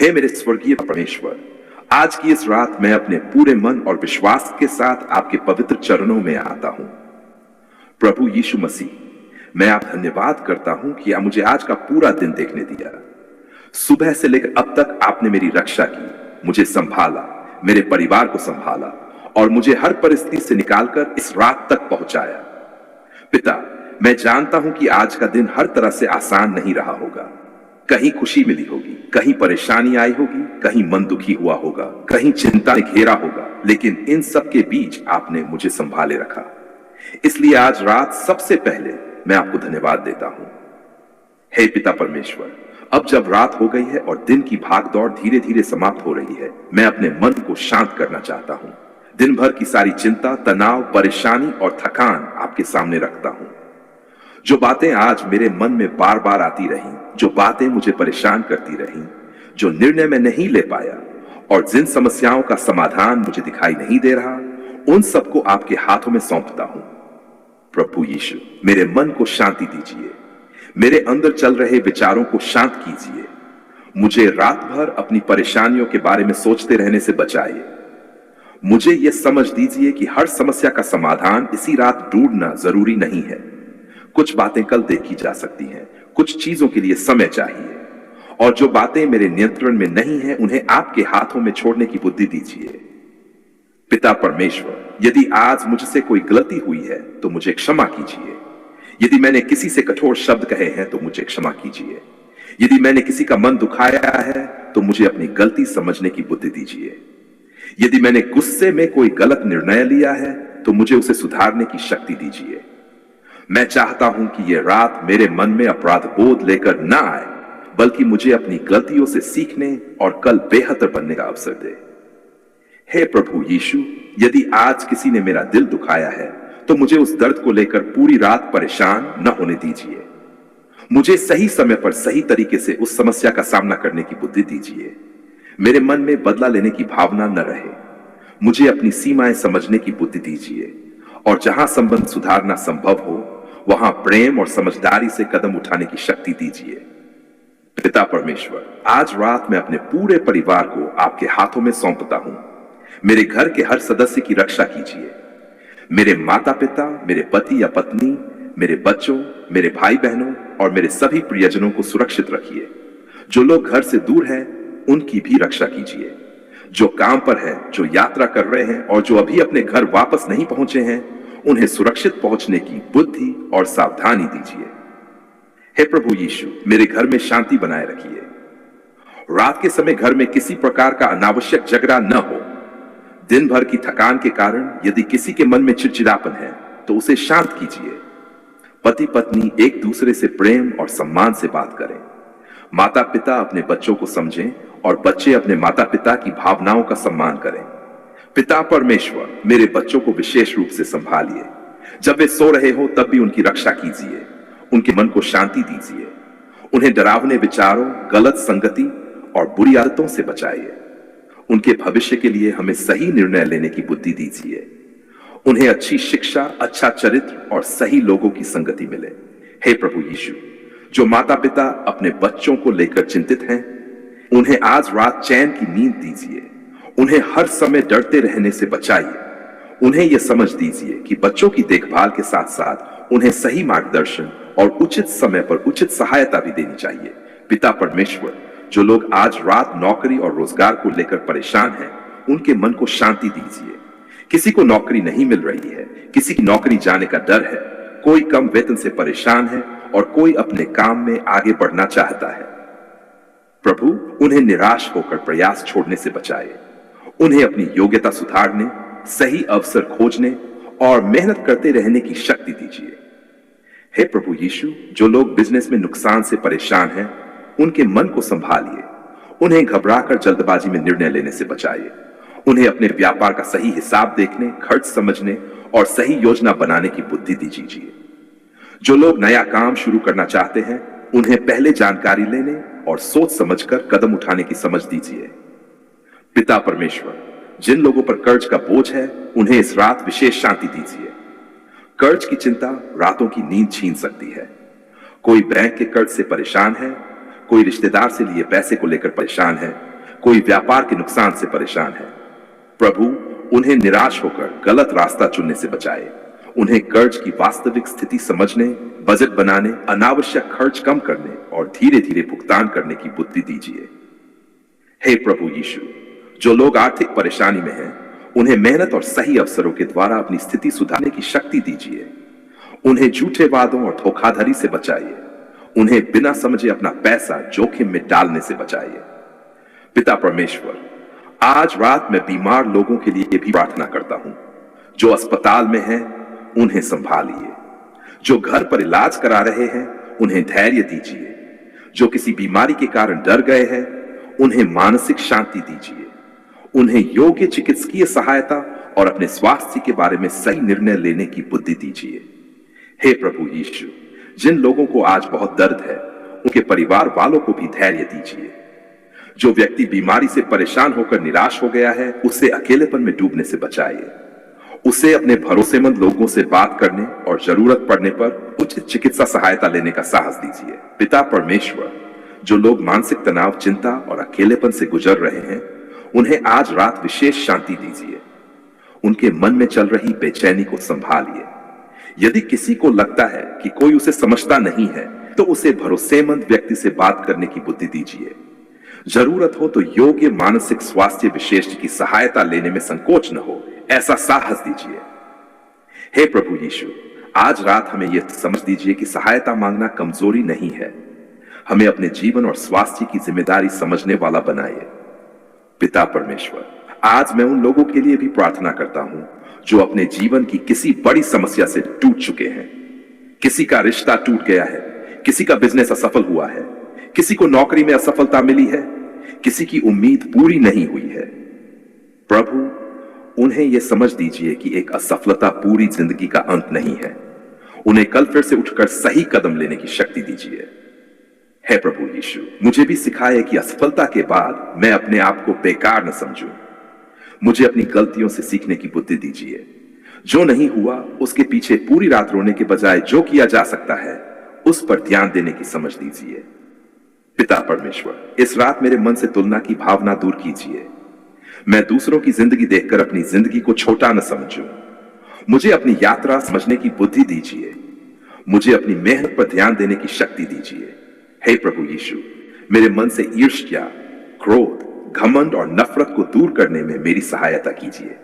हे मेरे स्वर्गीय परमेश्वर, आज की इस रात मैं अपने पूरे मन और विश्वास के साथ आपके पवित्र चरणों में आता हूं। प्रभु यीशु मसीह, मैं आप धन्यवाद करता हूं कि आप मुझे आज का पूरा दिन देखने दिया। सुबह से लेकर अब तक आपने मेरी रक्षा की, मुझे संभाला, मेरे परिवार को संभाला और मुझे हर परिस्थिति से निकालकर इस रात तक पहुंचाया। पिता, मैं जानता हूं कि आज का दिन हर तरह से आसान नहीं रहा होगा। कहीं खुशी मिली होगी, कहीं परेशानी आई होगी, कहीं मन दुखी हुआ होगा, कहीं चिंता ने घेरा होगा, लेकिन इन सब के बीच आपने मुझे संभाले रखा। इसलिए आज रात सबसे पहले मैं आपको धन्यवाद देता हूं। हे पिता परमेश्वर, अब जब रात हो गई है और दिन की भागदौड़ धीरे धीरे समाप्त हो रही है, मैं अपने मन को शांत करना चाहता हूं। दिन भर की सारी चिंता, तनाव, परेशानी और थकान आपके सामने रखता हूं। जो बातें आज मेरे मन में बार बार आती रहीं, जो बातें मुझे परेशान करती रहीं, जो निर्णय मैं नहीं ले पाया और जिन समस्याओं का समाधान मुझे दिखाई नहीं दे रहा, उन सबको आपके हाथों में सौंपता हूं। प्रभु यीशु, मेरे मन को शांति दीजिए, मेरे अंदर चल रहे विचारों को शांत कीजिए। मुझे रात भर अपनी परेशानियों के बारे में सोचते रहने से बचाइए। मुझे यह समझ दीजिए कि हर समस्या का समाधान इसी रात ढूंढना जरूरी नहीं है। कुछ बातें कल देखी जा सकती हैं, कुछ चीजों के लिए समय चाहिए, और जो बातें मेरे नियंत्रण में नहीं है उन्हें आपके हाथों में छोड़ने की बुद्धि दीजिए। पिता परमेश्वर, यदि आज मुझसे कोई गलती हुई है तो मुझे क्षमा कीजिए। यदि मैंने किसी से कठोर शब्द कहे हैं तो मुझे क्षमा कीजिए। यदि मैंने किसी का मन दुखाया है तो मुझे अपनी गलती समझने की बुद्धि दीजिए। यदि मैंने गुस्से में कोई गलत निर्णय लिया है तो मुझे उसे सुधारने की शक्ति दीजिए। मैं चाहता हूं कि यह रात मेरे मन में अपराध बोध लेकर ना आए, बल्कि मुझे अपनी गलतियों से सीखने और कल बेहतर बनने का अवसर दे। हे प्रभु यीशु, यदि आज किसी ने मेरा दिल दुखाया है तो मुझे उस दर्द को लेकर पूरी रात परेशान न होने दीजिए। मुझे सही समय पर सही तरीके से उस समस्या का सामना करने की बुद्धि दीजिए। मेरे मन में बदला लेने की भावना न रहे। मुझे अपनी सीमाएं समझने की बुद्धि दीजिए और जहां संबंध सुधारना संभव हो वहां प्रेम और समझदारी से कदम उठाने की शक्ति दीजिए। पिता परमेश्वर, आज रात मैं अपने पूरे परिवार को आपके हाथों में सौंपता हूं। मेरे घर के हर सदस्य की रक्षा कीजिए। मेरे माता पिता, मेरे पति या पत्नी, मेरे बच्चों, मेरे भाई बहनों और मेरे सभी प्रियजनों को सुरक्षित रखिए। जो लोग घर से दूर हैं उनकी भी रक्षा कीजिए। जो काम पर है, जो यात्रा कर रहे हैं और जो अभी अपने घर वापस नहीं पहुंचे हैं, उन्हें सुरक्षित पहुंचने की बुद्धि और सावधानी दीजिए। हे प्रभु यीशु, मेरे घर में शांति बनाए रखिए। रात के समय घर में किसी प्रकार का अनावश्यक झगड़ा न हो। दिन भर की थकान के कारण यदि किसी के मन में चिड़चिड़ापन है तो उसे शांत कीजिए। पति पत्नी एक दूसरे से प्रेम और सम्मान से बात करें। माता पिता अपने बच्चों को समझें और बच्चे अपने माता पिता की भावनाओं का सम्मान करें। पिता परमेश्वर, मेरे बच्चों को विशेष रूप से संभालिए। जब वे सो रहे हो तब भी उनकी रक्षा कीजिए। उनके मन को शांति दीजिए। उन्हें डरावने विचारों, गलत संगति और बुरी आदतों से बचाइए। उनके भविष्य के लिए हमें सही निर्णय लेने की बुद्धि दीजिए। उन्हें अच्छी शिक्षा, अच्छा चरित्र और सही लोगों की संगति मिले। हे प्रभु यीशु, जो माता पिता अपने बच्चों को लेकर चिंतित हैं, उन्हें आज रात चैन की नींद दीजिए। उन्हें हर समय डरते रहने से बचाइए। उन्हें यह समझ दीजिए कि बच्चों की देखभाल के साथ साथ उन्हें सही मार्गदर्शन और उचित समय पर उचित सहायता भी देनी चाहिए। पिता परमेश्वर, जो लोग आज रात नौकरी और रोजगार को लेकर परेशान हैं, उनके मन को शांति दीजिए। किसी को नौकरी नहीं मिल रही है, किसी की नौकरी जाने का डर है, कोई कम वेतन से परेशान है और कोई अपने काम में आगे बढ़ना चाहता है। प्रभु, उन्हें निराश होकर प्रयास छोड़ने से बचाए। उन्हें अपनी योग्यता सुधारने, सही अवसर खोजने और मेहनत करते रहने की शक्ति दीजिए। हे प्रभु यीशु, जो लोग बिजनेस में नुकसान से परेशान हैं, उनके मन को संभालिए। उन्हें घबराकर जल्दबाजी में निर्णय लेने से बचाइए। उन्हें अपने व्यापार का सही हिसाब देखने, खर्च समझने और सही योजना बनाने की बुद्धि दीजिए। जो लोग नया काम शुरू करना चाहते हैं, उन्हें पहले जानकारी लेने और सोच समझकर कदम उठाने की समझ दीजिए। पिता परमेश्वर, जिन लोगों पर कर्ज का बोझ है, उन्हें इस रात विशेष शांति दीजिए। कर्ज की चिंता रातों की नींद छीन सकती है। कोई बैंक के कर्ज से परेशान है, कोई रिश्तेदार से लिए पैसे को लेकर परेशान है, कोई व्यापार के नुकसान से परेशान है। प्रभु उन्हें निराश होकर गलत रास्ता चुनने से बचाए। उन्हें कर्ज की वास्तविक स्थिति समझने, बजट बनाने, अनावश्यक खर्च कम करने और धीरे धीरे भुगतान करने की बुद्धि दीजिए। हे प्रभु यीशु, जो लोग आर्थिक परेशानी में हैं, उन्हें मेहनत और सही अवसरों के द्वारा अपनी स्थिति सुधारने की शक्ति दीजिए। उन्हें झूठे वादों और धोखाधड़ी से बचाइए। उन्हें बिना समझे अपना पैसा जोखिम में डालने से बचाइए। पिता परमेश्वर, आज रात मैं बीमार लोगों के लिए भी प्रार्थना करता हूं। जो अस्पताल में हैं, उन्हें संभालिए। जो घर पर इलाज करा रहे हैं, उन्हें धैर्य दीजिए। जो किसी बीमारी के कारण डर गए हैं, उन्हें मानसिक शांति दीजिए। उन्हें योग्य चिकित्सकीय सहायता और अपने स्वास्थ्य के बारे में सही निर्णय लेने की बुद्धि दीजिए। हे प्रभु यीशु, जिन लोगों को आज बहुत दर्द है, उनके परिवार वालों को भी धैर्य दीजिए। जो व्यक्ति बीमारी से परेशान होकर निराश हो गया है, उसे अकेलेपन में डूबने से बचाइए। उसे अपने भरोसेमंद लोगों से बात करने और जरूरत पड़ने पर उचित चिकित्सा सहायता लेने का साहस दीजिए। पिता परमेश्वर, जो लोग मानसिक तनाव, चिंता और अकेलेपन से गुजर रहे हैं, उन्हें आज रात विशेष शांति दीजिए। उनके मन में चल रही बेचैनी को संभालिए। यदि किसी को लगता है कि कोई उसे समझता नहीं है, तो उसे भरोसेमंद व्यक्ति से बात करने की बुद्धि दीजिए। जरूरत हो तो योग्य मानसिक स्वास्थ्य विशेषज्ञ की सहायता लेने में संकोच न हो, ऐसा साहस दीजिए। हे प्रभु यीशु, आज रात हमें यह समझ दीजिए कि सहायता मांगना कमजोरी नहीं है। हमें अपने जीवन और स्वास्थ्य की जिम्मेदारी समझने वाला बनाइए। पिता परमेश्वर, आज मैं उन लोगों के लिए भी प्रार्थना करता हूं जो अपने जीवन की किसी बड़ी समस्या से टूट चुके हैं। किसी का रिश्ता टूट गया है, किसी का बिजनेस असफल हुआ है, किसी को नौकरी में असफलता मिली है, किसी की उम्मीद पूरी नहीं हुई है। प्रभु, उन्हें यह समझ दीजिए कि एक असफलता पूरी जिंदगी का अंत नहीं है। उन्हें कल फिर से उठकर सही कदम लेने की शक्ति दीजिए। हे प्रभु यीशु, मुझे भी सिखाए कि असफलता के बाद मैं अपने आप को बेकार न समझूं। मुझे अपनी गलतियों से सीखने की बुद्धि दीजिए। जो नहीं हुआ उसके पीछे पूरी रात रोने के बजाय जो किया जा सकता है, उस पर ध्यान देने की समझ दीजिए। पिता परमेश्वर, इस रात मेरे मन से तुलना की भावना दूर कीजिए। मैं दूसरों की जिंदगी देखकर अपनी जिंदगी को छोटा न समझूं। मुझे अपनी यात्रा समझने की बुद्धि दीजिए। मुझे अपनी मेहनत पर ध्यान देने की शक्ति दीजिए। हे प्रभु यीशु, मेरे मन से ईर्ष्या, क्रोध, घमंड और नफरत को दूर करने में मेरी सहायता कीजिए।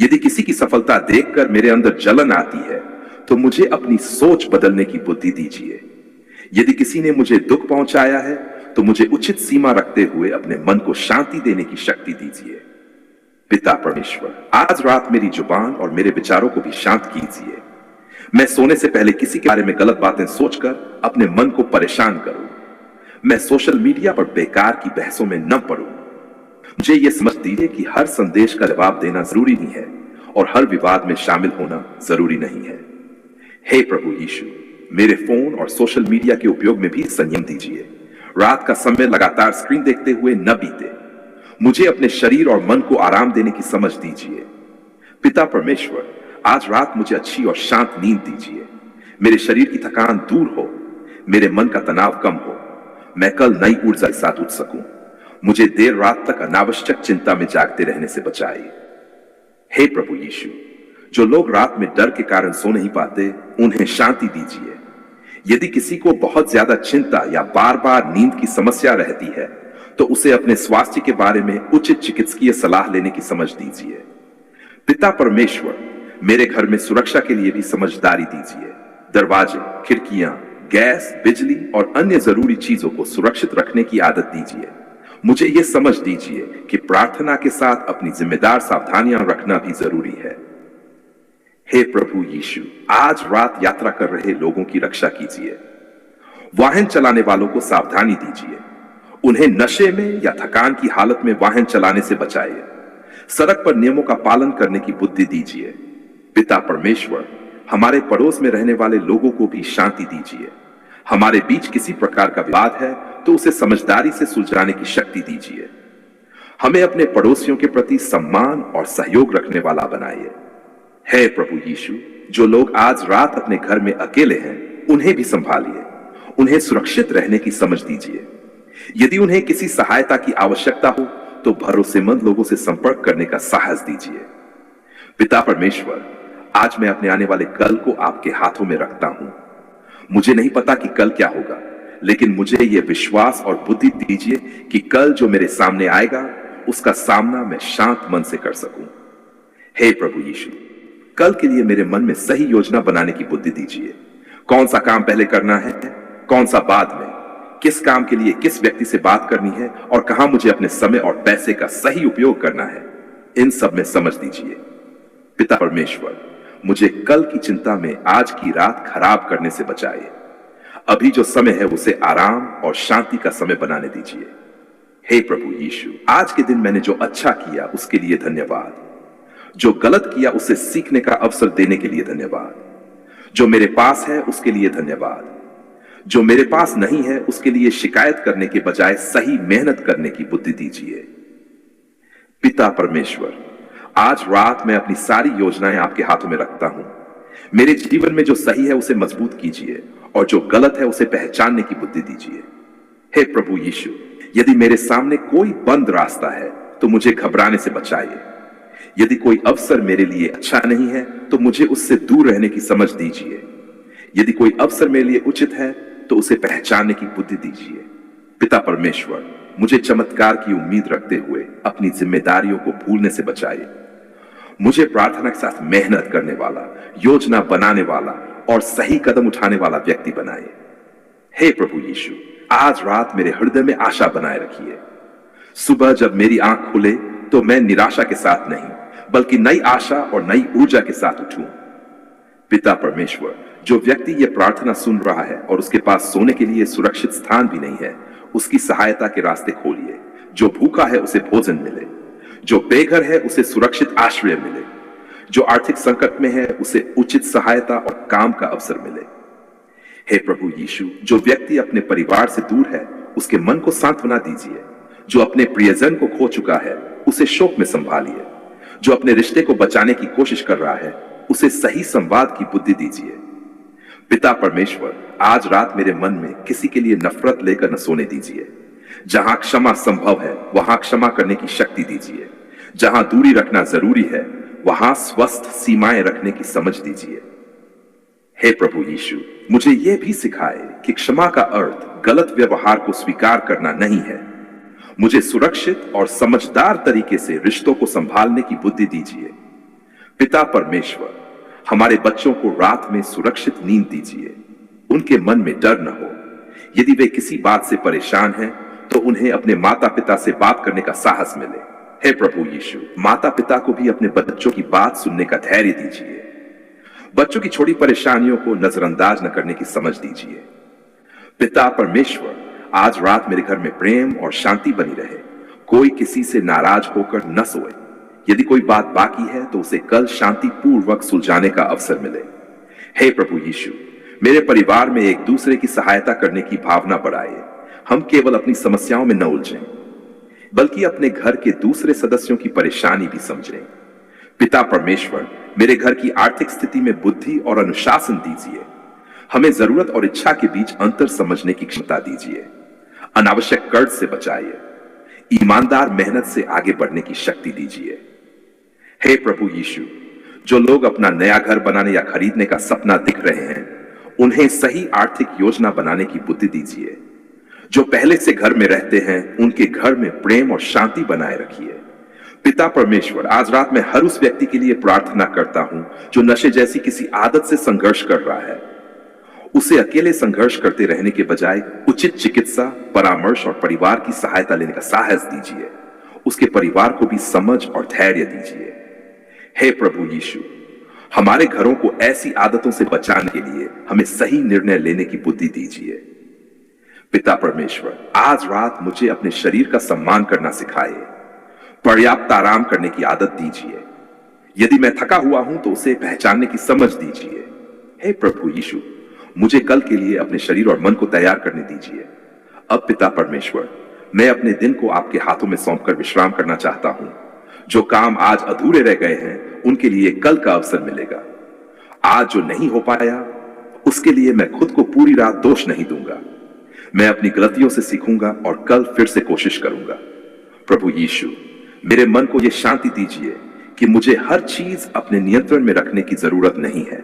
यदि किसी की सफलता देखकर मेरे अंदर जलन आती है, तो मुझे अपनी सोच बदलने की बुद्धि दीजिए। यदि किसी ने मुझे दुख पहुंचाया है, तो मुझे उचित सीमा रखते हुए अपने मन को शांति देने की शक्ति दीजिए। पिता परमेश्वर, आज रात मेरी जुबान और मेरे विचारों को भी शांत कीजिए। मैं सोने से पहले किसी के बारे में गलत बातें सोचकर अपने मन को परेशान करूं। मैं सोशल मीडिया पर बेकार की बहसों में न पड़ूं। मुझे यह समझ दीजिए कि हर संदेश का जवाब देना जरूरी नहीं है और हर विवाद में शामिल होना जरूरी नहीं है। हे प्रभु यीशु, मेरे फोन और सोशल मीडिया के उपयोग में भी संयम दीजिए। रात का समय लगातार स्क्रीन देखते हुए न बीते। मुझे अपने शरीर और मन को आराम देने की समझ दीजिए। पिता परमेश्वर, आज रात मुझे अच्छी और शांत नींद दीजिए। मेरे शरीर की थकान दूर हो, मेरे मन का तनाव कम हो। मैं कल नई ऊर्जा के साथ उठ सकूं। मुझे देर रात तक अनावश्यक चिंता में जागते रहने से बचाइए। हे प्रभु यीशु, जो लोग रात में डर के कारण सो नहीं पाते, उन्हें शांति दीजिए। यदि किसी को बहुत ज्यादा चिंता या बार बार नींद की समस्या रहती है, तो उसे अपने स्वास्थ्य के बारे में उचित चिकित्सकीय सलाह लेने की समझ दीजिए। पिता परमेश्वर, मेरे घर में सुरक्षा के लिए भी समझदारी दीजिए। दरवाजे, खिड़कियां, गैस, बिजली और अन्य जरूरी चीजों को सुरक्षित रखने की आदत दीजिए। मुझे यह समझ दीजिए कि प्रार्थना के साथ अपनी जिम्मेदार सावधानियां रखना भी जरूरी है। हे प्रभु यीशु, आज रात यात्रा कर रहे लोगों की रक्षा कीजिए। वाहन चलाने वालों को सावधानी दीजिए। उन्हें नशे में या थकान की हालत में वाहन चलाने से बचाइए। सड़क पर नियमों का पालन करने की बुद्धि दीजिए। पिता परमेश्वर, हमारे पड़ोस में रहने वाले लोगों को भी शांति दीजिए। हमारे बीच किसी प्रकार का विवाद है तो उसे समझदारी से सुलझाने की शक्ति दीजिए। हमें अपने पड़ोसियों के प्रति सम्मान और सहयोग रखने वाला बनाइए। हे प्रभु यीशु, जो लोग आज रात अपने घर में अकेले हैं, उन्हें भी संभालिए। उन्हें सुरक्षित रहने की समझ दीजिए। यदि उन्हें किसी सहायता की आवश्यकता हो, तो भरोसेमंद लोगों से संपर्क करने का साहस दीजिए। पिता परमेश्वर, आज मैं अपने आने वाले कल को आपके हाथों में रखता हूं। मुझे नहीं पता कि कल क्या होगा, लेकिन मुझे यह विश्वास और बुद्धि दीजिए कि कल जो मेरे सामने आएगा उसका सामना मैं शांत मन से कर सकूं। हे प्रभु यीशु, कल के लिए मेरे मन में सही योजना बनाने की बुद्धि दीजिए। कौन सा काम पहले करना है, कौन सा बाद में, किस काम के लिए किस व्यक्ति से बात करनी है और कहां मुझे अपने समय और पैसे का सही उपयोग करना है, इन सब में समझ दीजिए। पिता परमेश्वर, मुझे कल की चिंता में आज की रात खराब करने से बचाइए। अभी जो समय है उसे आराम और शांति का समय बनाने दीजिए। हे प्रभु यीशु, आज के दिन मैंने जो अच्छा किया उसके लिए धन्यवाद। जो गलत किया उसे सीखने का अवसर देने के लिए धन्यवाद। जो मेरे पास है उसके लिए धन्यवाद। जो मेरे पास नहीं है उसके लिए शिकायत करने के बजाय सही मेहनत करने की बुद्धि दीजिए। पिता परमेश्वर, आज रात मैं अपनी सारी योजनाएं आपके हाथों में रखता हूं। मेरे जीवन में जो सही है उसे मजबूत कीजिए और जो गलत है उसे पहचानने की बुद्धि दीजिए। हे प्रभु यीशु, यदि मेरे सामने कोई बंद रास्ता है तो मुझे घबराने से बचाइए। यदि कोई अवसर मेरे लिए अच्छा नहीं है तो मुझे उससे दूर रहने की समझ दीजिए। यदि कोई अवसर मेरे लिए उचित है तो उसे पहचानने की बुद्धि दीजिए। पिता परमेश्वर, मुझे चमत्कार की उम्मीद रखते हुए अपनी जिम्मेदारियों को भूलने से बचाइए। मुझे प्रार्थना के साथ मेहनत करने वाला, योजना बनाने वाला और सही कदम उठाने वाला व्यक्ति बनाए। हे प्रभु यीशु, आज रात मेरे हृदय में आशा बनाए रखिए। सुबह जब मेरी आंख खुले तो मैं निराशा के साथ नहीं बल्कि नई आशा और नई ऊर्जा के साथ उठूं। पिता परमेश्वर, जो व्यक्ति ये प्रार्थना सुन रहा है और उसके पास सोने के लिए सुरक्षित स्थान भी नहीं है, उसकी सहायता के रास्ते खोलिए। जो भूखा है उसे भोजन मिले, जो बेघर है उसे सुरक्षित आश्रय मिले, जो आर्थिक संकट में है उसे उचित सहायता और काम का अवसर मिले। हे प्रभु यीशु, जो व्यक्ति अपने परिवार से दूर है उसके मन को सांत्वना दीजिए। जो अपने प्रियजन को खो चुका है उसे शोक में संभालिए। जो अपने रिश्ते को बचाने की कोशिश कर रहा है उसे सही संवाद की बुद्धि दीजिए। पिता परमेश्वर, आज रात मेरे मन में किसी के लिए नफरत लेकर न सोने दीजिए। जहां क्षमा संभव है वहां क्षमा करने की शक्ति दीजिए। जहां दूरी रखना जरूरी है वहां स्वस्थ सीमाएं रखने की समझ दीजिए। हे प्रभु यीशु, मुझे यह भी सिखाए कि क्षमा का अर्थ गलत व्यवहार को स्वीकार करना नहीं है। मुझे सुरक्षित और समझदार तरीके से रिश्तों को संभालने की बुद्धि दीजिए। पिता परमेश्वर, हमारे बच्चों को रात में सुरक्षित नींद दीजिए। उनके मन में डर न हो। यदि वे किसी बात से परेशान हैं तो उन्हें अपने माता पिता से बात करने का साहस मिले। हे प्रभु यीशु, माता पिता को भी अपने बच्चों की बात सुनने का धैर्य दीजिए। बच्चों की छोटी परेशानियों को नजरअंदाज न करने की समझ दीजिए। पिता परमेश्वर, आज रात मेरे घर में प्रेम और शांति बनी रहे। कोई किसी से नाराज होकर न सोए। यदि कोई बात बाकी है तो उसे कल शांति पूर्वक सुलझाने का अवसर मिले। हे प्रभु यीशु, मेरे परिवार में एक दूसरे की सहायता करने की भावना बढ़ाए। हम केवल अपनी समस्याओं में न उलझें बल्कि अपने घर के दूसरे सदस्यों की परेशानी भी समझें। पिता परमेश्वर, मेरे घर की आर्थिक स्थिति में बुद्धि और अनुशासन दीजिए। हमें जरूरत और इच्छा के बीच अंतर समझने की क्षमता दीजिए। अनावश्यक कर्ज से बचाइए। ईमानदार मेहनत से आगे बढ़ने की शक्ति दीजिए। हे प्रभु यीशु, जो लोग अपना नया घर बनाने या खरीदने का सपना दिख रहे हैं उन्हें सही आर्थिक योजना बनाने की बुद्धि दीजिए। जो पहले से घर में रहते हैं उनके घर में प्रेम और शांति बनाए रखिए। पिता परमेश्वर, आज रात मैं हर उस व्यक्ति के लिए प्रार्थना करता हूं जो नशे जैसी किसी आदत से संघर्ष कर रहा है। उसे अकेले संघर्ष करते रहने के बजाय उचित चिकित्सा, परामर्श और परिवार की सहायता लेने का साहस दीजिए। उसके परिवार को भी समझ और धैर्य दीजिए। हे प्रभु यीशु, हमारे घरों को ऐसी आदतों से बचाने के लिए हमें सही निर्णय लेने की बुद्धि दीजिए। पिता परमेश्वर, आज रात मुझे अपने शरीर का सम्मान करना सिखाए। पर्याप्त आराम करने की आदत दीजिए। यदि मैं थका हुआ हूं तो उसे पहचानने की समझ दीजिए। हे प्रभु यीशु, मुझे कल के लिए अपने शरीर और मन को तैयार करने दीजिए। अब पिता परमेश्वर, मैं अपने दिन को आपके हाथों में सौंपकर विश्राम करना चाहता हूं। जो काम आज अधूरे रह गए हैं उनके लिए कल का अवसर मिलेगा। आज जो नहीं हो पाया उसके लिए मैं खुद को पूरी रात दोष नहीं दूंगा। मैं अपनी गलतियों से सीखूंगा और कल फिर से कोशिश करूंगा। प्रभु यीशु, मेरे मन को यह शांति दीजिए कि मुझे हर चीज अपने नियंत्रण में रखने की जरूरत नहीं है।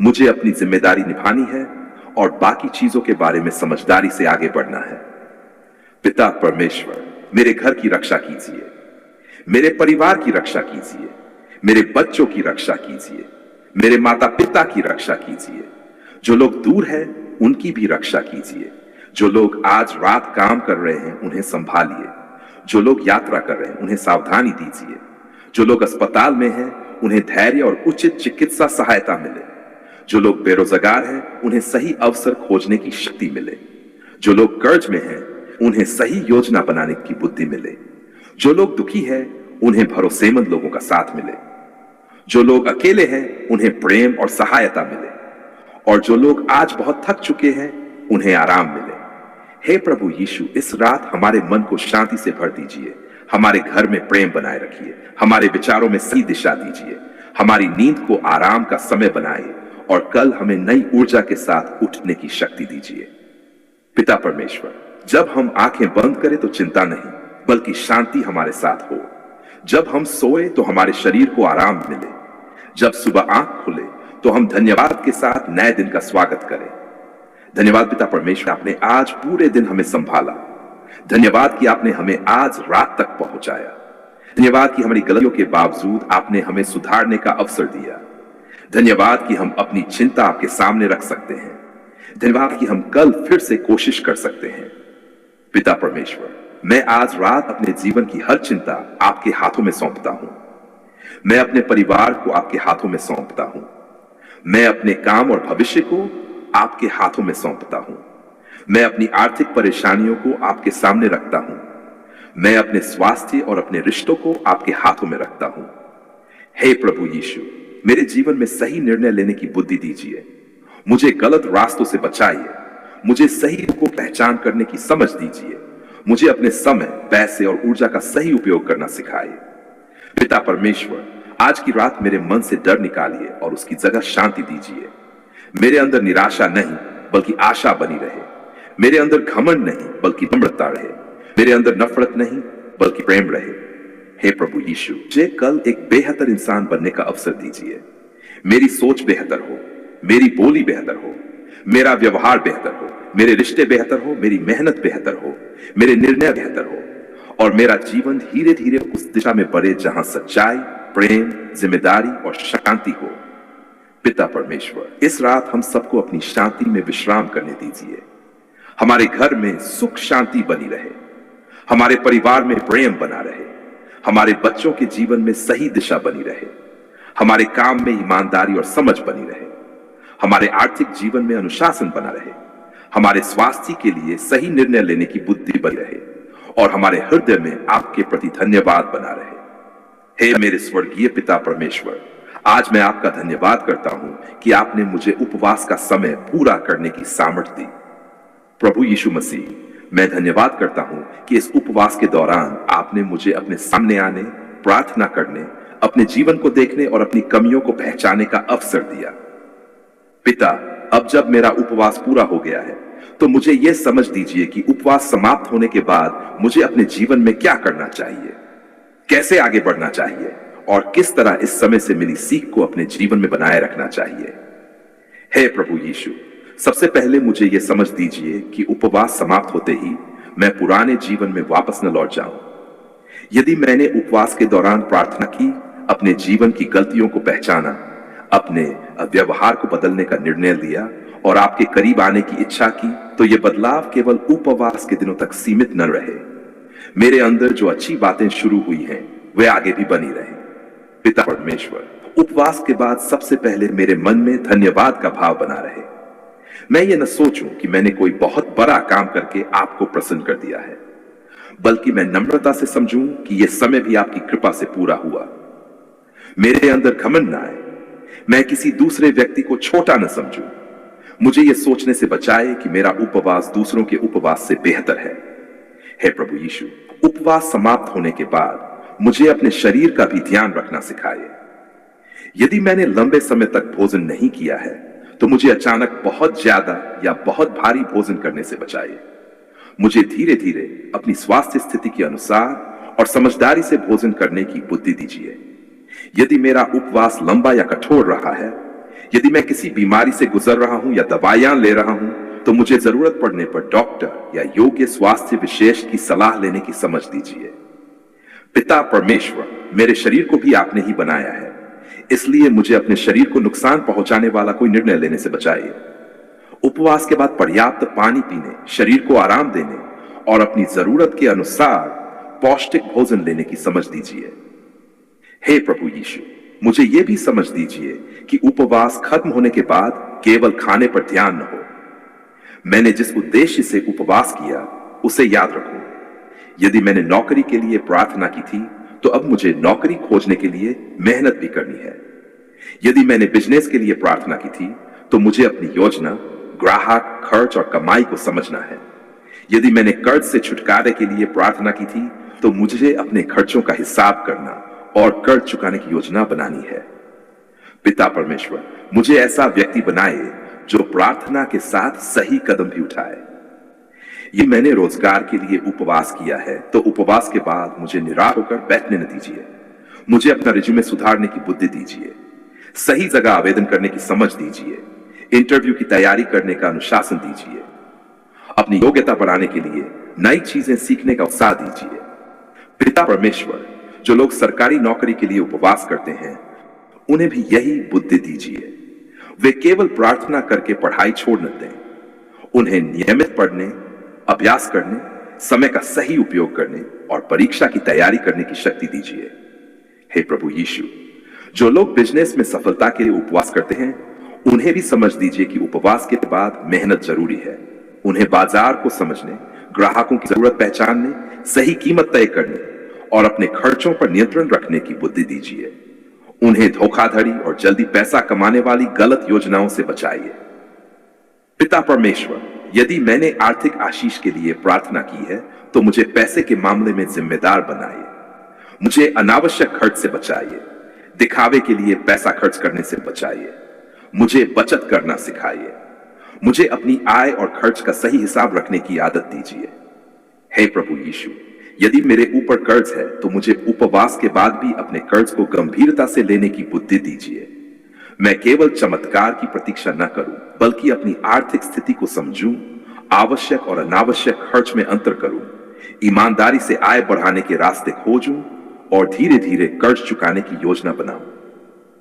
मुझे अपनी जिम्मेदारी निभानी है और बाकी चीजों के बारे में समझदारी से आगे बढ़ना है। पिता परमेश्वर, मेरे घर की रक्षा कीजिए, मेरे परिवार की रक्षा कीजिए, मेरे बच्चों की रक्षा कीजिए, मेरे माता पिता की रक्षा कीजिए। जो लोग दूर हैं उनकी भी रक्षा कीजिए। जो लोग आज रात काम कर रहे हैं उन्हें संभालिए। जो लोग यात्रा कर रहे हैं उन्हें सावधानी दीजिए। जो लोग अस्पताल में हैं उन्हें धैर्य और उचित चिकित्सा सहायता मिले। जो लोग बेरोजगार हैं उन्हें सही अवसर खोजने की शक्ति मिले। जो लोग कर्ज में हैं उन्हें सही योजना बनाने की बुद्धि मिले। जो लोग दुखी हैं उन्हें भरोसेमंद लोगों का साथ मिले। जो लोग अकेले हैं उन्हें प्रेम और सहायता मिले। और जो लोग आज बहुत थक चुके हैं उन्हें आराम मिले। हे प्रभु यीशु, इस रात हमारे मन को शांति से भर दीजिए। हमारे घर में प्रेम बनाए रखिए। हमारे विचारों में सही दिशा दीजिए। हमारी नींद को आराम का समय बनाइए और कल हमें नई ऊर्जा के साथ उठने की शक्ति दीजिए। पिता परमेश्वर, जब हम आंखें बंद करें तो चिंता नहीं बल्कि शांति हमारे साथ हो। जब हम सोए तो हमारे शरीर को आराम मिले। जब सुबह आंख खुले तो हम धन्यवाद के साथ नए दिन का स्वागत करें। धन्यवाद पिता परमेश्वर, आपने आज पूरे दिन हमें संभाला। धन्यवाद कि आपने हमें आज रात तक पहुंचाया। धन्यवाद कि हमारी गलतियों के बावजूद आपने हमें सुधारने का अवसर दिया। धन्यवाद कि हम अपनी चिंता आपके सामने रख सकते हैं। धन्यवाद कि हम कल फिर से कोशिश कर सकते हैं। पिता परमेश्वर, मैं आज रात अपने जीवन की हर चिंता आपके हाथों में सौंपता हूं। मैं अपने परिवार को आपके हाथों में सौंपता हूं। मैं अपने काम और भविष्य को आपके हाथों में सौंपता हूं। मैं अपनी आर्थिक परेशानियों को आपके सामने रखता हूं। मैं अपने स्वास्थ्य और अपने रिश्तों को आपके हाथों में रखता हूं। हे प्रभु यीशु, मेरे जीवन में सही निर्णय लेने की बुद्धि दीजिए। मुझे गलत रास्तों से बचाइए। मुझे सही को पहचान करने की समझ दीजिए। मुझे अपने समय, पैसे और ऊर्जा का सही उपयोग करना सिखाइए। पिता परमेश्वर, आज की रात मेरे मन से डर निकालिए और उसकी जगह शांति दीजिए। मेरे अंदर निराशा नहीं बल्कि आशा बनी रहे। मेरे अंदर घमंड नहीं बल्कि नम्रता रहे। मेरे अंदर नफरत नहीं बल्कि प्रेम रहे। हे प्रभु यीशु, मुझे कल एक बेहतर इंसान बनने का अवसर दीजिए। मेरी सोच बेहतर हो, मेरी बोली बेहतर हो, मेरा व्यवहार बेहतर हो, मेरे रिश्ते बेहतर हो, मेरी मेहनत बेहतर हो, मेरे निर्णय बेहतर हो और मेरा जीवन धीरे धीरे उस दिशा में बढ़े जहां सच्चाई, प्रेम, जिम्मेदारी और शांति हो। पिता परमेश्वर, इस रात हम सबको अपनी शांति में विश्राम करने दीजिए। हमारे घर में सुख शांति बनी रहे। हमारे परिवार में प्रेम बना रहे। हमारे बच्चों के जीवन में सही दिशा बनी रहे। हमारे काम में ईमानदारी और समझ बनी रहे। हमारे आर्थिक जीवन में अनुशासन बना रहे। हमारे स्वास्थ्य के लिए सही निर्णय लेने की बुद्धि बनी रहे और हमारे हृदय में आपके प्रति धन्यवाद बना रहे। हे मेरे स्वर्गीय पिता परमेश्वर, आज मैं आपका धन्यवाद करता हूं कि आपने मुझे उपवास का समय पूरा करने की सामर्थ्य दी। प्रभु यीशु मसीह, मैं धन्यवाद करता हूं कि इस उपवास के दौरान आपने मुझे अपने सामने आने, प्रार्थना करने, अपने जीवन को देखने और अपनी कमियों को पहचानने का अवसर दिया। पिता, अब जब मेरा उपवास पूरा हो गया है तो मुझे यह समझ दीजिए कि उपवास समाप्त होने के बाद मुझे अपने जीवन में क्या करना चाहिए, कैसे आगे बढ़ना चाहिए और किस तरह इस समय से मिली सीख को अपने जीवन में बनाए रखना चाहिए। हे प्रभु यीशु, सबसे पहले मुझे यह समझ दीजिए कि उपवास समाप्त होते ही मैं पुराने जीवन में वापस न लौट जाऊं। यदि मैंने उपवास के दौरान प्रार्थना की, अपने जीवन की गलतियों को पहचाना, अपने व्यवहार को बदलने का निर्णय लिया और आपके करीब आने की इच्छा की, तो यह बदलाव केवल उपवास के दिनों तक सीमित न रहे। मेरे अंदर जो अच्छी बातें शुरू हुई हैं वे आगे भी बनी रहे। पिता परमेश्वर, उपवास के बाद सबसे पहले मेरे मन में धन्यवाद का भाव बना रहे। मैं ये न सोचूं कि मैंने कोई बहुत बड़ा काम करके आपको प्रसन्न कर दिया है, बल्कि मैं नम्रता से समझूं कि यह समय भी आपकी कृपा से पूरा हुआ। मेरे अंदर घमंड न आए, मैं किसी दूसरे व्यक्ति को छोटा न समझूं। मुझे यह सोचने से बचाए कि मेरा उपवास दूसरों के उपवास से बेहतर है। हे प्रभु यीशु, उपवास समाप्त होने के बाद मुझे अपने शरीर का भी ध्यान रखना सिखाए। यदि मैंने लंबे समय तक भोजन नहीं किया है तो मुझे अचानक बहुत ज्यादा या बहुत भारी भोजन करने से बचाइए। मुझे धीरे धीरे अपनी स्वास्थ्य स्थिति के अनुसार और समझदारी से भोजन करने की बुद्धि दीजिए। यदि मेरा उपवास लंबा या कठोर रहा है, यदि मैं किसी बीमारी से गुजर रहा हूं या दवाइयां ले रहा हूं, तो मुझे जरूरत पड़ने पर डॉक्टर या योग्य स्वास्थ्य विशेष की सलाह लेने की समझ दीजिए। पिता परमेश्वर, मेरे शरीर को भी आपने ही बनाया है, इसलिए मुझे अपने शरीर को नुकसान पहुंचाने वाला कोई निर्णय लेने से बचाइए। उपवास के बाद पर्याप्त पानी पीने, शरीर को आराम देने और अपनी जरूरत के अनुसार पौष्टिक भोजन लेने की समझ दीजिए। हे प्रभु यीशु, मुझे यह भी समझ दीजिए कि उपवास खत्म होने के बाद केवल खाने पर ध्यान न हो। मैंने जिस उद्देश्य से उपवास किया उसे याद रखूं। यदि मैंने नौकरी के लिए प्रार्थना की थी, तो अब मुझे नौकरी खोजने के लिए मेहनत भी करनी है। यदि मैंने बिजनेस के लिए प्रार्थना की थी, तो मुझे अपनी योजना, ग्राहक, खर्च और कमाई को समझना है। यदि मैंने कर्ज से छुटकारे के लिए प्रार्थना की थी, तो मुझे अपने खर्चों का हिसाब करना और कर्ज चुकाने की योजना बनानी है। पिता परमेश्वर, मुझे ऐसा व्यक्ति बनाए जो प्रार्थना के साथ सही कदम भी उठाए। ये मैंने रोजगार के लिए उपवास किया है, तो उपवास के बाद मुझे निराश होकर बैठने न दीजिए। मुझे अपना रिज्यूमे सुधारने की बुद्धि दीजिए, सही जगह आवेदन करने की समझ दीजिए, इंटरव्यू की तैयारी करने का अनुशासन दीजिए, अपनी योग्यता बढ़ाने के लिए नई चीजें सीखने का उत्साह दीजिए। पिता परमेश्वर, जो लोग सरकारी नौकरी के लिए उपवास करते हैं, उन्हें भी यही बुद्धि दीजिए। वे केवल प्रार्थना करके पढ़ाई छोड़ न दें। उन्हें नियमित पढ़ने, अभ्यास करने, समय का सही उपयोग करने और परीक्षा की तैयारी करने की शक्ति दीजिए। हे प्रभु यीशु, जो लोग बिजनेस में सफलता के लिए उपवास करते हैं, उन्हें भी समझ दीजिए कि उपवास के बाद मेहनत जरूरी है। उन्हें बाजार को समझने, ग्राहकों की जरूरत पहचानने, सही कीमत तय करने और अपने खर्चों पर नियंत्रण रखने की बुद्धि दीजिए। उन्हें धोखाधड़ी और जल्दी पैसा कमाने वाली गलत योजनाओं से बचाइए। पिता परमेश्वर, यदि मैंने आर्थिक आशीष के लिए प्रार्थना की है, तो मुझे पैसे के मामले में जिम्मेदार बनाइए। मुझे अनावश्यक खर्च से बचाइए, दिखावे के लिए पैसा खर्च करने से बचाइए। मुझे बचत करना सिखाइए। मुझे अपनी आय और खर्च का सही हिसाब रखने की आदत दीजिए। हे प्रभु यीशु, यदि मेरे ऊपर कर्ज है, तो मुझे उपवास के बाद भी अपने कर्ज को गंभीरता से लेने की बुद्धि दीजिए। मैं केवल चमत्कार की प्रतीक्षा न करूं, बल्कि अपनी आर्थिक स्थिति को समझूं, आवश्यक और अनावश्यक खर्च में अंतर करूं, ईमानदारी से आय बढ़ाने के रास्ते खोजूं और धीरे धीरे कर्ज चुकाने की योजना बनाऊं।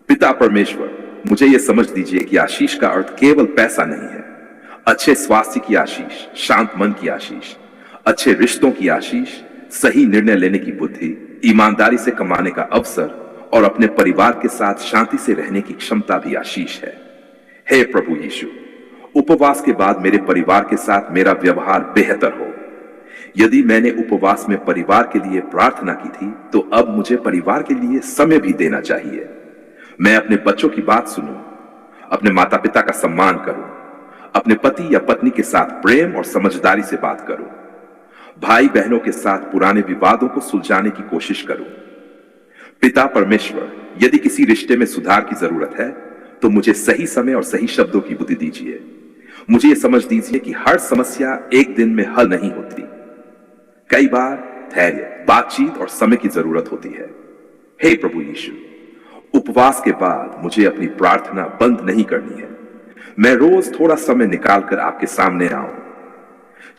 पिता परमेश्वर, मुझे यह समझ दीजिए कि आशीष का अर्थ केवल पैसा नहीं है। अच्छे स्वास्थ्य की आशीष, शांत मन की आशीष, अच्छे रिश्तों की आशीष, सही निर्णय लेने की बुद्धि, ईमानदारी से कमाने का अवसर और अपने परिवार के साथ शांति से रहने की क्षमता भी आशीष है। हे प्रभु यीशु, उपवास के बाद मेरे परिवार के साथ मेरा व्यवहार बेहतर हो। यदि मैंने उपवास में परिवार के लिए प्रार्थना की थी, तो अब मुझे परिवार के लिए समय भी देना चाहिए। मैं अपने बच्चों की बात सुनूं, अपने माता पिता का सम्मान करूं, अपने पति या पत्नी के साथ प्रेम और समझदारी से बात करूं, भाई बहनों के साथ पुराने विवादों को सुलझाने की कोशिश करूं। पिता परमेश्वर, यदि किसी रिश्ते में सुधार की जरूरत है, तो मुझे सही समय और सही शब्दों की बुद्धि दीजिए। मुझे यह समझ दीजिए कि हर समस्या एक दिन में हल नहीं होती। कई बार धैर्य, बातचीत और समय की जरूरत होती है। हे प्रभु यीशु, उपवास के बाद मुझे अपनी प्रार्थना बंद नहीं करनी है। मैं रोज थोड़ा समय निकालकर आपके सामने आऊं,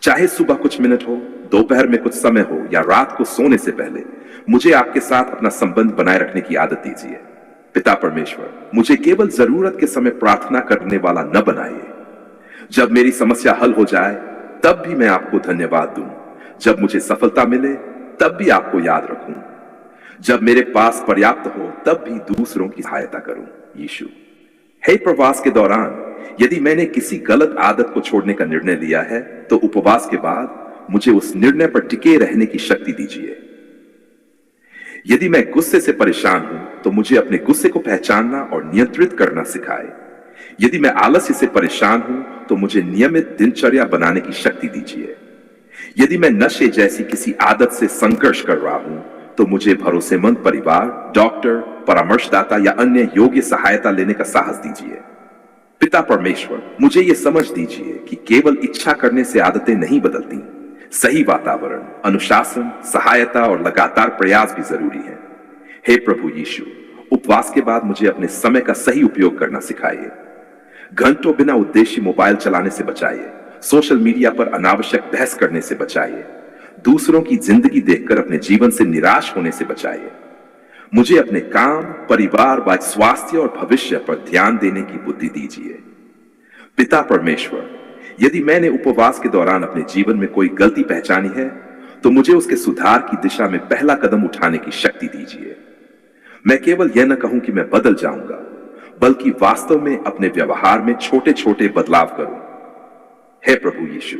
चाहे सुबह कुछ मिनट हो, दोपहर में कुछ समय हो या रात को सोने से पहले। मुझे आपके साथ अपना संबंध बनाए रखने की आदत दीजिए। पिता परमेश्वर, मुझे केवल जरूरत के समय प्रार्थना करने वाला न बनाइए। जब मेरी समस्या हल हो जाए, तब भी मैं आपको धन्यवाद दूं। जब मुझे सफलता मिले, तब भी आपको याद रखूं। जब मेरे पास पर्याप्त हो, तब भी दूसरों की सहायता करूं। यीशु, हे प्रवास के दौरान यदि मैंने किसी गलत आदत को छोड़ने का निर्णय लिया है, तो उपवास के बाद मुझे उस निर्णय पर टिके रहने की शक्ति दीजिए। यदि मैं गुस्से से परेशान हूं, तो मुझे अपने गुस्से को पहचानना और नियंत्रित करना सिखाए। यदि मैं आलस्य से परेशान हूं, तो मुझे नियमित दिनचर्या बनाने की शक्ति दीजिए। यदि मैं नशे जैसी किसी आदत से संघर्ष कर रहा हूं, तो मुझे भरोसेमंद परिवार, डॉक्टर, परामर्शदाता या अन्य योग्य सहायता लेने का साहस दीजिए। पिता परमेश्वर, मुझे यह समझ दीजिए कि केवल इच्छा करने से आदतें नहीं बदलती। सही वातावरण, अनुशासन, सहायता और लगातार प्रयास भी जरूरी है। हे प्रभु यीशु, उपवास के बाद मुझे अपने समय का सही उपयोग करना सिखाइए। घंटों बिना उद्देश्य मोबाइल चलाने से बचाइए, सोशल मीडिया पर अनावश्यक बहस करने से बचाइए, दूसरों की जिंदगी देखकर अपने जीवन से निराश होने से बचाइए। मुझे अपने काम, परिवार व स्वास्थ्य और भविष्य पर ध्यान देने की बुद्धि दीजिए। पिता परमेश्वर, यदि मैंने उपवास के दौरान अपने जीवन में कोई गलती पहचानी है, तो मुझे उसके सुधार की दिशा में पहला कदम उठाने की शक्ति दीजिए। मैं केवल यह न कहूं कि मैं बदल जाऊंगा, बल्कि वास्तव में अपने व्यवहार में छोटे छोटे बदलाव करूं। हे प्रभु यीशु,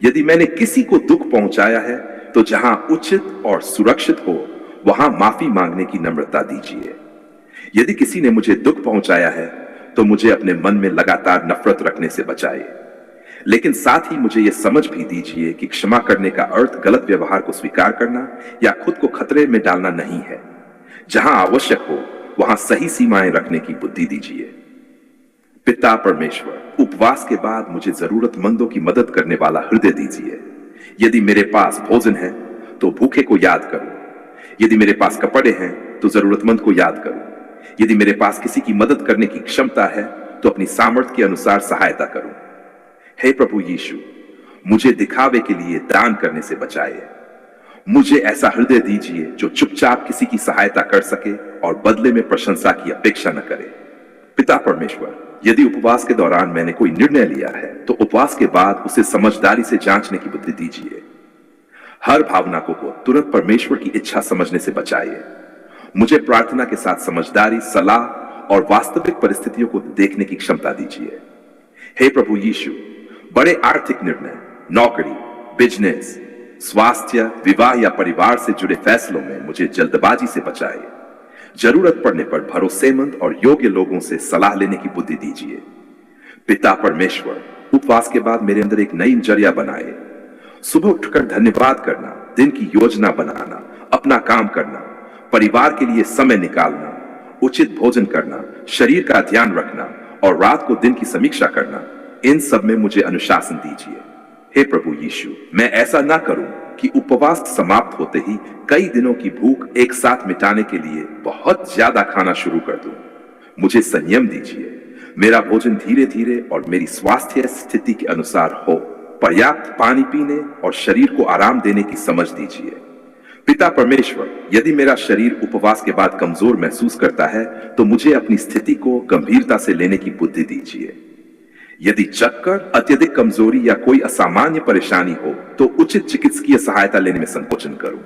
यदि मैंने किसी को दुख पहुंचाया है, तो जहां उचित और सुरक्षित हो, वहां माफी मांगने की नम्रता दीजिए। यदि किसी ने मुझे दुख पहुंचाया है, तो मुझे अपने मन में लगातार नफरत रखने से बचाइए। लेकिन साथ ही मुझे यह समझ भी दीजिए कि क्षमा करने का अर्थ गलत व्यवहार को स्वीकार करना या खुद को खतरे में डालना नहीं है। जहां आवश्यक हो, वहां सही सीमाएं रखने की बुद्धि दीजिए। पिता परमेश्वर, उपवास के बाद मुझे जरूरतमंदों की मदद करने वाला हृदय दीजिए। यदि मेरे पास भोजन है, तो भूखे को याद करूं। यदि मेरे पास कपड़े हैं, तो जरूरतमंद को याद करूं। यदि मेरे पास किसी की मदद करने की क्षमता है, तो अपनी सामर्थ्य के अनुसार सहायता करूं। हे प्रभु यीशु, मुझे दिखावे के लिए दान करने से बचाइए। मुझे ऐसा हृदय दीजिए जो चुपचाप किसी की सहायता कर सके और बदले में प्रशंसा की अपेक्षा न करे। पिता परमेश्वर, यदि उपवास के दौरान मैंने कोई निर्णय लिया है, तो उपवास के बाद उसे समझदारी से जांचने की बुद्धि दीजिए। हर भावना को तुरंत परमेश्वर की इच्छा समझने से बचाइए। मुझे प्रार्थना के साथ समझदारी, सलाह और वास्तविक परिस्थितियों को देखने की क्षमता दीजिए। हे प्रभु यीशु, बड़े आर्थिक निर्णय, नौकरी, बिजनेस, स्वास्थ्य, विवाह या परिवार से जुड़े फैसलों में मुझे जल्दबाजी से बचाइए। जरूरत पड़ने पर भरोसेमंद और योग्य लोगों से सलाह लेने की बुद्धि दीजिए। पिता परमेश्वर, उपवास के बाद मेरे अंदर एक नई दिनचर्या बनाए। सुबह उठकर धन्यवाद करना, दिन की योजना बनाना, अपना काम करना, परिवार के लिए समय निकालना, उचित भोजन करना, शरीर का ध्यान रखना और रात को दिन की समीक्षा करना, इन सब में मुझे अनुशासन दीजिए। हे प्रभु यीशु, मैं ऐसा ना करूं कि उपवास समाप्त होते ही कई दिनों की भूख एक साथ मिटाने के लिए बहुत ज्यादा खाना शुरू कर दूं। मुझे संयम दीजिए। मेरा भोजन धीरे धीरे और मेरी स्वास्थ्य स्थिति के अनुसार हो। पर्याप्त पानी पीने और शरीर को आराम देने की समझ दीजिए। पिता परमेश्वर, यदि मेरा शरीर उपवास के बाद कमजोर महसूस करता है, तो मुझे अपनी स्थिति को गंभीरता से लेने की बुद्धि दीजिए। यदि चक्कर, अत्यधिक कमजोरी या कोई असामान्य परेशानी हो, तो उचित चिकित्सकीय सहायता लेने में संकोचन करूं।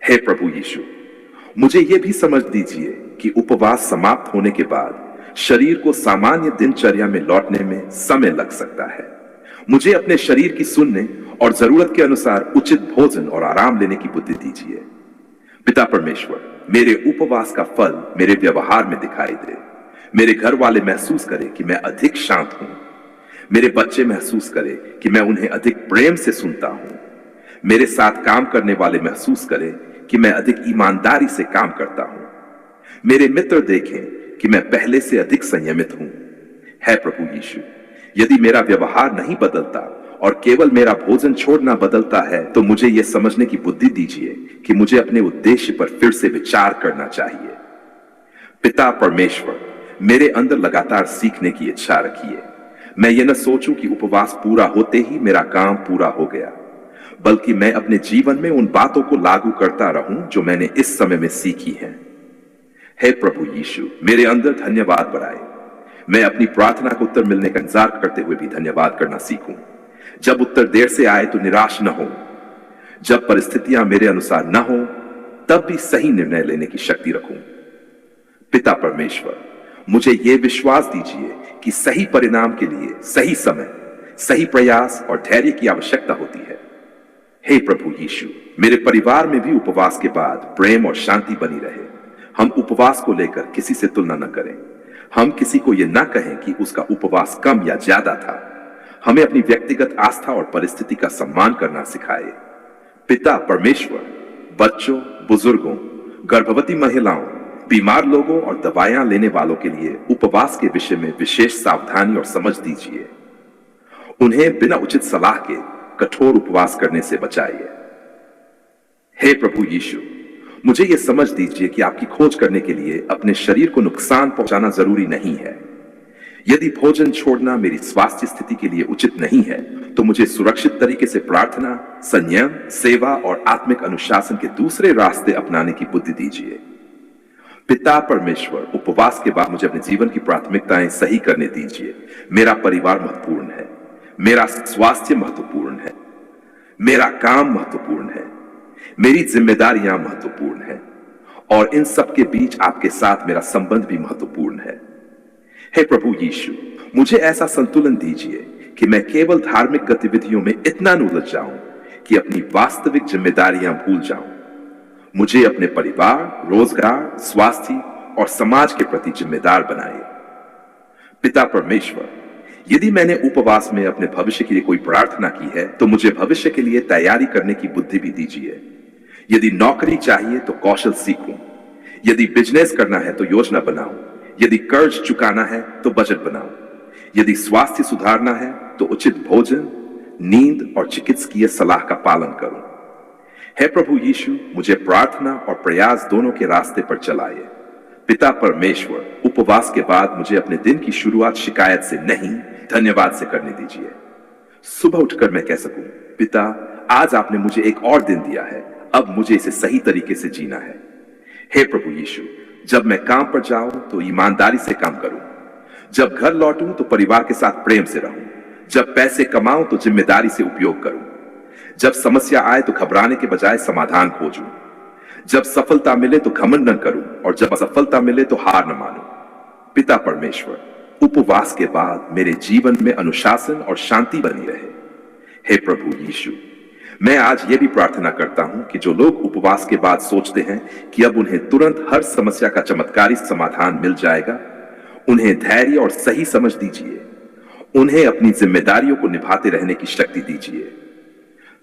हे प्रभु यीशु, मुझे यह भी समझ दीजिए कि उपवास समाप्त होने के बाद शरीर को सामान्य दिनचर्या में लौटने में समय लग सकता है। मुझे अपने शरीर की सुनने और जरूरत के अनुसार उचित भोजन और आराम लेने की बुद्धि दीजिए। पिता परमेश्वर, मेरे उपवास का फल मेरे व्यवहार में दिखाई दे। मेरे घर वाले महसूस करें कि मैं अधिक शांत हूं। मेरे बच्चे महसूस करें कि मैं उन्हें अधिक प्रेम से सुनता हूं। मेरे साथ काम करने वाले महसूस करें कि मैं अधिक ईमानदारी से काम करता हूं। मेरे मित्र देखें कि मैं पहले से अधिक संयमित हूं। है प्रभु यीशु, यदि मेरा व्यवहार नहीं बदलता और केवल मेरा भोजन छोड़ना बदलता है, तो मुझे यह समझने की बुद्धि दीजिए कि मुझे अपने उद्देश्य पर फिर से विचार करना चाहिए। पिता परमेश्वर, मेरे अंदर लगातार सीखने की इच्छा रखिए। मैं ये न सोचूं कि उपवास पूरा होते ही मेरा काम पूरा हो गया, बल्कि मैं अपने जीवन में उन बातों को लागू करता रहूं जो मैंने इस समय में सीखी हैं। हे प्रभु यीशु, मेरे अंदर धन्यवाद बढ़ाए। मैं अपनी प्रार्थना को उत्तर मिलने का इंतजार करते हुए भी धन्यवाद करना सीखूं। जब उत्तर देर से आए तो निराश न हो। जब परिस्थितियां मेरे अनुसार न हो, तब भी सही निर्णय लेने की शक्ति रखूं। पिता परमेश्वर, मुझे यह विश्वास दीजिए कि सही परिणाम के लिए सही समय, सही प्रयास और धैर्य की आवश्यकता होती है। हे प्रभु यीशु, मेरे परिवार में भी उपवास के बाद प्रेम और शांति बनी रहे। हम उपवास को लेकर किसी से तुलना न करें। हम किसी को यह ना कहें कि उसका उपवास कम या ज्यादा था। हमें अपनी व्यक्तिगत आस्था और परिस्थिति का सम्मान करना सिखाए। पिता परमेश्वर, बच्चों, बुजुर्गों, गर्भवती महिलाओं, बीमार लोगों और दवाइयां लेने वालों के लिए उपवास के विषय में विशेष सावधानी और समझ दीजिए। उन्हें बिना उचित सलाह के कठोर उपवास करने से बचाइए। हे प्रभु यीशु, मुझे यह समझ दीजिए कि आपकी खोज करने के लिए अपने शरीर को नुकसान पहुंचाना जरूरी नहीं है। यदि भोजन छोड़ना मेरी स्वास्थ्य स्थिति के लिए उचित नहीं है, तो मुझे सुरक्षित तरीके से प्रार्थना, संयम, सेवा और आत्मिक अनुशासन के दूसरे रास्ते अपनाने की बुद्धि दीजिए। पिता परमेश्वर, उपवास के बाद मुझे अपने जीवन की प्राथमिकताएं सही करने दीजिए। मेरा परिवार महत्वपूर्ण है, मेरा स्वास्थ्य महत्वपूर्ण है, मेरा काम महत्वपूर्ण है, मेरी जिम्मेदारियां महत्वपूर्ण है, और इन सब के बीच आपके साथ मेरा संबंध भी महत्वपूर्ण है। हे प्रभु यीशु, मुझे ऐसा संतुलन दीजिए कि मैं केवल धार्मिक गतिविधियों में इतना न उलझ जाऊं कि अपनी वास्तविक जिम्मेदारियां भूल जाऊं। मुझे अपने परिवार, रोजगार, स्वास्थ्य और समाज के प्रति जिम्मेदार बनाइए। पिता परमेश्वर, यदि मैंने उपवास में अपने भविष्य के लिए कोई प्रार्थना की है, तो मुझे भविष्य के लिए तैयारी करने की बुद्धि भी दीजिए। यदि नौकरी चाहिए तो कौशल सीखूं, यदि बिजनेस करना है तो योजना बनाऊं, यदि कर्ज चुकाना है तो बजट बनाऊं, यदि स्वास्थ्य सुधारना है तो उचित भोजन, नींद और चिकित्सकीय सलाह का पालन करूं। हे प्रभु यीशु, मुझे प्रार्थना और प्रयास दोनों के रास्ते पर चलाइए। पिता परमेश्वर, उपवास के बाद मुझे अपने दिन की शुरुआत शिकायत से नहीं, धन्यवाद से करने दीजिए। सुबह उठकर मैं कह सकूं, पिता, आज आपने मुझे एक और दिन दिया है, अब मुझे इसे सही तरीके से जीना है। हे प्रभु यीशु, जब मैं काम पर जाऊं तो ईमानदारी से काम करूं, जब घर लौटूं तो परिवार के साथ प्रेम से रहूं, जब पैसे कमाऊं तो जिम्मेदारी से उपयोग करूं, जब समस्या आए तो घबराने के बजाय समाधान खोजूं, जब सफलता मिले तो घमंड न करूं, और जब असफलता मिले तो हार न मानूं। पिता परमेश्वर, उपवास के बाद मेरे जीवन में अनुशासन और शांति बनी रहे। हे प्रभु यीशु, मैं आज यह भी प्रार्थना करता हूं कि जो लोग उपवास के बाद सोचते हैं कि अब उन्हें तुरंत हर समस्या का चमत्कारी समाधान मिल जाएगा, उन्हें धैर्य और सही समझ दीजिए। उन्हें अपनी जिम्मेदारियों को निभाते रहने की शक्ति दीजिए।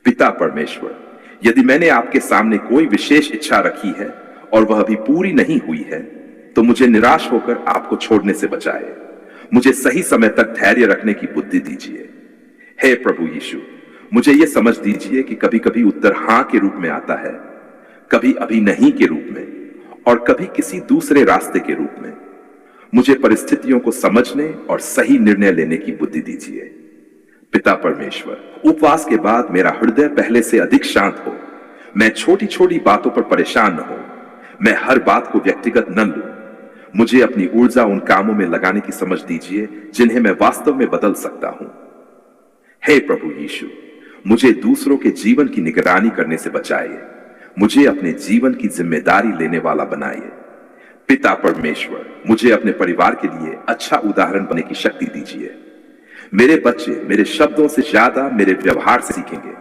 पिता परमेश्वर, यदि मैंने आपके सामने कोई विशेष इच्छा रखी है और वह अभी पूरी नहीं हुई है, तो मुझे निराश होकर आपको छोड़ने से बचाए। मुझे सही समय तक धैर्य रखने की बुद्धि दीजिए। हे प्रभु यीशु, मुझे यह समझ दीजिए कि कभी कभी उत्तर हां के रूप में आता है, कभी अभी नहीं के रूप में, और कभी किसी दूसरे रास्ते के रूप में। मुझे परिस्थितियों को समझने और सही निर्णय लेने की बुद्धि दीजिए। पिता परमेश्वर, उपवास के बाद मेरा हृदय पहले से अधिक शांत हो। मैं छोटी छोटी बातों पर परेशान न हो, मैं हर बात को व्यक्तिगत न लूं। मुझे अपनी ऊर्जा उन कामों में लगाने की समझ दीजिए जिन्हें मैं वास्तव में बदल सकता हूं। हे प्रभु यीशु, मुझे दूसरों के जीवन की निगरानी करने से बचाइए। मुझे अपने जीवन की जिम्मेदारी लेने वाला बनाइए। पिता परमेश्वर, मुझे अपने परिवार के लिए अच्छा उदाहरण बनने की शक्ति दीजिए। मेरे बच्चे मेरे शब्दों से ज्यादा मेरे व्यवहार से सीखेंगे,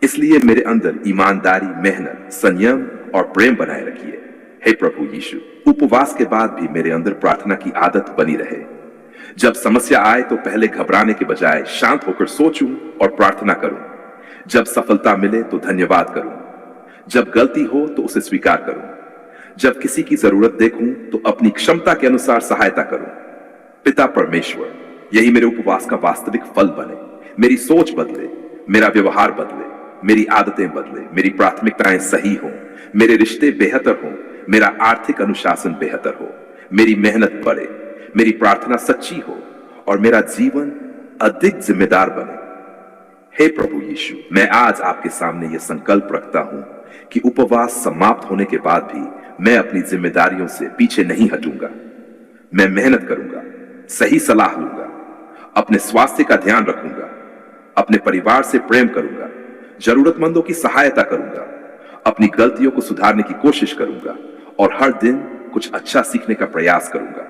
इसलिए मेरे अंदर ईमानदारी, मेहनत, संयम और प्रेम बनाए रखिए। हे प्रभु यीशु, उपवास के बाद भी मेरे अंदर प्रार्थना की आदत बनी रहे। जब समस्या आए तो पहले घबराने के बजाय शांत होकर सोचूं और प्रार्थना करूं। जब सफलता मिले तो धन्यवाद करूं, जब गलती हो तो उसे स्वीकार करूं, जब किसी की जरूरत देखूं तो अपनी क्षमता के अनुसार सहायता करूं। पिता परमेश्वर, यही मेरे उपवास का वास्तविक फल बने। मेरी सोच बदले, मेरा व्यवहार बदले, मेरी आदतें बदले, मेरी प्राथमिकताएं सही हों, मेरे रिश्ते बेहतर हों, मेरा आर्थिक अनुशासन बेहतर हो, मेरी मेहनत बढ़े, मेरी प्रार्थना सच्ची हो और मेरा जीवन अधिक जिम्मेदार बने। हे प्रभु यीशु, मैं आज आपके सामने यह संकल्प रखता हूं कि उपवास समाप्त होने के बाद भी मैं अपनी जिम्मेदारियों से पीछे नहीं हटूंगा। मैं मेहनत करूंगा, सही सलाह लूंगा, अपने स्वास्थ्य का ध्यान रखूंगा, अपने परिवार से प्रेम करूंगा, जरूरतमंदों की सहायता करूंगा, अपनी गलतियों को सुधारने की कोशिश करूंगा और हर दिन कुछ अच्छा सीखने का प्रयास करूंगा।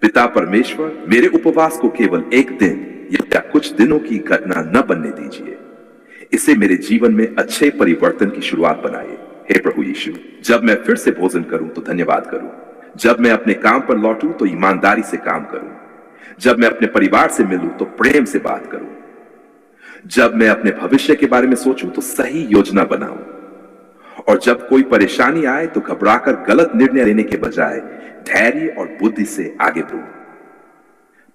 पिता परमेश्वर, मेरे उपवास को केवल एक दिन या कुछ दिनों की घटना न बनने दीजिए। इसे मेरे जीवन में अच्छे परिवर्तन की शुरुआत बनाइए। हे प्रभु यीशु, जब मैं फिर से भोजन करूं तो धन्यवाद करूं, जब मैं अपने काम पर लौटूं तो ईमानदारी से काम करूं, जब मैं अपने परिवार से मिलूं तो प्रेम से बात करूं, जब मैं अपने भविष्य के बारे में सोचूं तो सही योजना बनाऊं, और जब कोई परेशानी आए तो घबराकर गलत निर्णय लेने के बजाय धैर्य और बुद्धि से आगे बढ़ूं।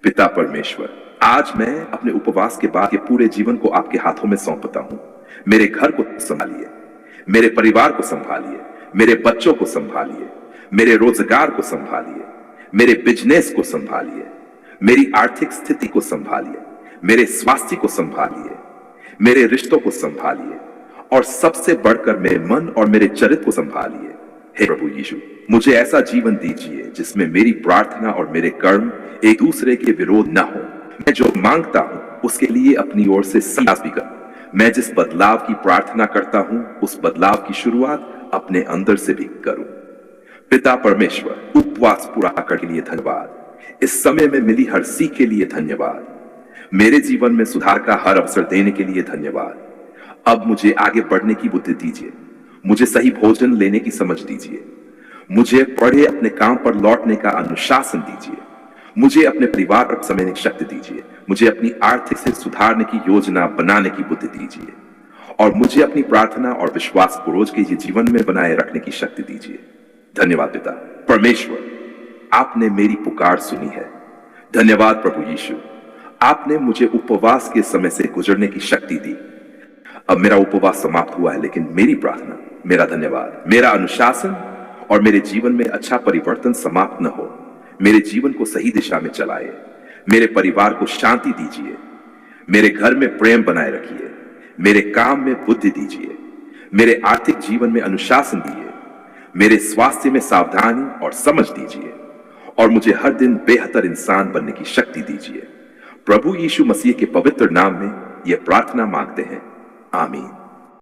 पिता परमेश्वर, आज मैं अपने उपवास के बाद के पूरे जीवन को आपके हाथों में सौंपता हूं। मेरे घर को संभालिए, मेरे परिवार को संभालिए, मेरे बच्चों को संभालिए, मेरे रोजगार को संभालिए, मेरे बिजनेस को संभालिए, मेरी आर्थिक स्थिति को संभालिए, मेरे स्वास्थ्य को संभालिए, मेरे रिश्तों को संभालिए और सबसे बढ़कर मेरे मन और मेरे चरित्र को संभालिए। हे प्रभु यीशु, मुझे ऐसा जीवन दीजिए जिसमें मेरी प्रार्थना और मेरे कर्म एक दूसरे के विरोध न हो। मैं जो मांगता हूं उसके लिए अपनी ओर से प्रयास भी करूं। मैं जिस बदलाव की प्रार्थना करता हूं उस बदलाव की शुरुआत अपने अंदर से भी करूं। पिता परमेश्वर, उपवास पूरा करने के लिए धन्यवाद। इस समय में मिली हर सीख के लिए धन्यवाद। मेरे जीवन में सुधार का हर अवसर देने के लिए धन्यवाद। अब मुझे आगे बढ़ने की बुद्धि दीजिए, मुझे सही भोजन लेने की समझ दीजिए, मुझे पढ़े अपने काम पर लौटने का अनुशासन दीजिए, मुझे अपने परिवार पर समय की शक्ति दीजिए, मुझे अपनी आर्थिक से सुधारने की योजना बनाने की बुद्धि दीजिए और मुझे अपनी प्रार्थना और विश्वास को रोज के जीवन में बनाए रखने की शक्ति दीजिए। धन्यवाद पिता परमेश्वर, आपने मेरी पुकार सुनी है। धन्यवाद प्रभु यीशु, आपने मुझे उपवास के समय से गुजरने की शक्ति दी। अब मेरा उपवास समाप्त हुआ है, लेकिन मेरी प्रार्थना, मेरा धन्यवाद, मेरा अनुशासन और मेरे जीवन में अच्छा परिवर्तन समाप्त न हो। मेरे जीवन को सही दिशा में चलाए, मेरे परिवार को शांति दीजिए, मेरे घर में प्रेम बनाए रखिए, मेरे काम में बुद्धि दीजिए, मेरे आर्थिक जीवन में अनुशासन दिए, मेरे स्वास्थ्य में सावधानी और समझ दीजिए और मुझे हर दिन बेहतर इंसान बनने की शक्ति दीजिए। प्रभु यीशु मसीह के पवित्र नाम में यह प्रार्थना मांगते हैं, आमीन।